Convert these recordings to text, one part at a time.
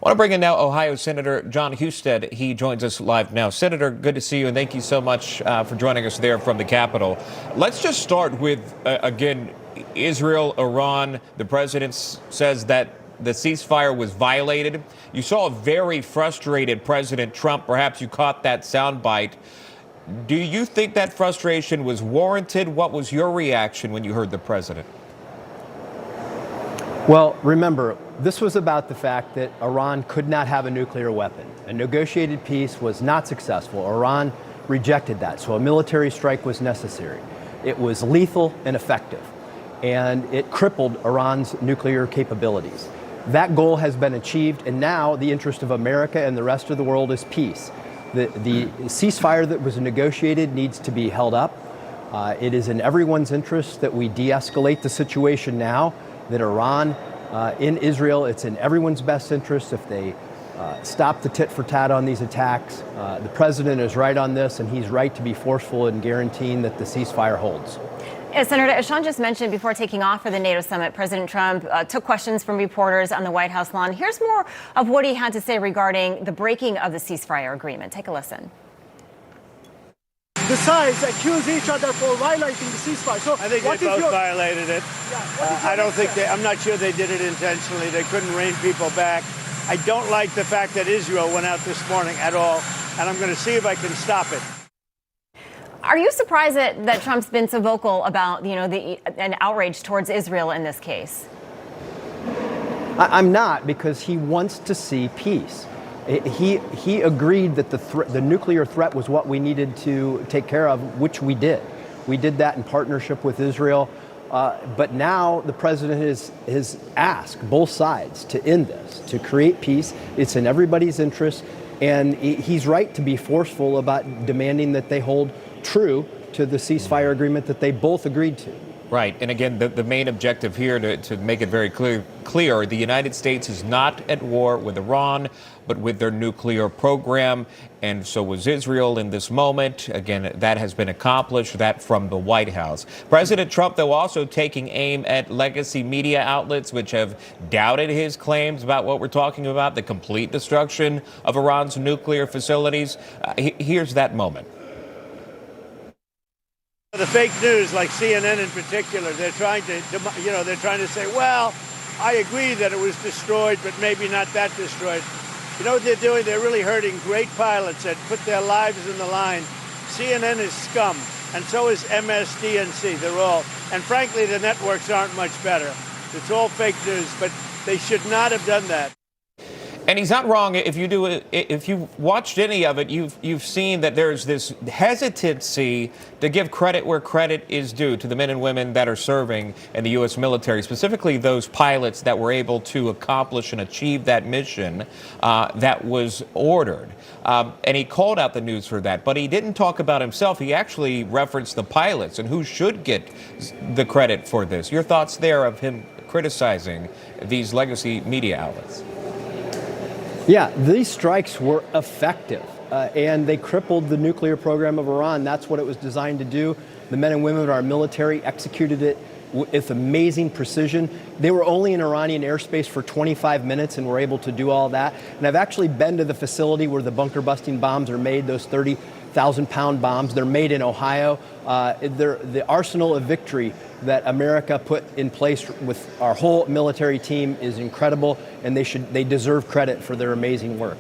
I want to bring in now Ohio Senator John Husted. He joins us live now. Senator, good to see you, and thank you so much for joining us there from the Capitol. Let's just start with, again, Israel, Iran. The president says that the ceasefire was violated. You saw a very frustrated President Trump. Perhaps you caught that soundbite. Do you think that frustration was warranted? What was your reaction when you heard the president? Well, remember, this was about the fact that Iran could not have a nuclear weapon. A negotiated peace was not successful. Iran rejected that, so a military strike was necessary. It was lethal and effective, and it crippled Iran's nuclear capabilities. That goal has been achieved, and now the interest of America and the rest of the world is peace. The ceasefire that was negotiated needs to be held up. It is in everyone's interest that we de-escalate the situation now, that Iran in Israel, it's in everyone's best interest if they stop the tit for tat on these attacks. The president is right on this, and he's right to be forceful in guaranteeing that the ceasefire holds. Senator, as Sean just mentioned, before taking off for the NATO summit, President Trump took questions from reporters on the White House lawn. Here's more of what he had to say regarding the breaking of the ceasefire agreement. Take a listen. The sides accuse each other for violating the ceasefire. So I think they both violated it. I'm not sure they did it intentionally. They couldn't rein people back. I don't like the fact that Israel went out this morning at all, and I'm going to see if I can stop it. Are you surprised that Trump's been so vocal about, an outrage towards Israel in this case? I'm not, because he wants to see peace. He agreed that the nuclear threat was what we needed to take care of, which we did. We did that in partnership with Israel. But now the president has asked both sides to end this, to create peace. It's in everybody's interest. And he's right to be forceful about demanding that they hold true to the ceasefire agreement that they both agreed to. Right. And again, the main objective here, to make it very clear, the United States is not at war with Iran, but with their nuclear program. And so was Israel in this moment. Again, that has been accomplished, that from the White House. President Trump, though, also taking aim at legacy media outlets, which have doubted his claims about what we're talking about, the complete destruction of Iran's nuclear facilities. Here's that moment. The fake news, like CNN in particular, they're trying to say, well, I agree that it was destroyed, but maybe not that destroyed. You know what they're doing? They're really hurting great pilots that put their lives in the line. CNN is scum, and so is MSDNC. They're all, and frankly, the networks aren't much better. It's all fake news, but they should not have done that. And he's not wrong. If you've watched any of it, you've seen that there's this hesitancy to give credit where credit is due to the men and women that are serving in the U.S. military, specifically those pilots that were able to accomplish and achieve that mission that was ordered. And he called out the news for that, but he didn't talk about himself. He actually referenced the pilots and who should get the credit for this. Your thoughts there of him criticizing these legacy media outlets? Yeah, these strikes were effective, and they crippled the nuclear program of Iran. That's what it was designed to do. The men and women of our military executed it with amazing precision. They were only in Iranian airspace for 25 minutes and were able to do all that. And I've actually been to the facility where the bunker-busting bombs are made, those 30,000-pound bombs. They're made in Ohio. The arsenal of victory that America put in place with our whole military team is incredible, and they deserve credit for their amazing work.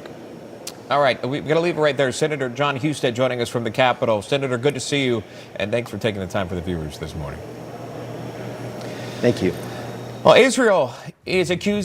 All right, we've got to leave it right there. Senator John Husted joining us from the Capitol. Senator, good to see you, and thanks for taking the time for the viewers this morning. Thank you. Well, Israel is accused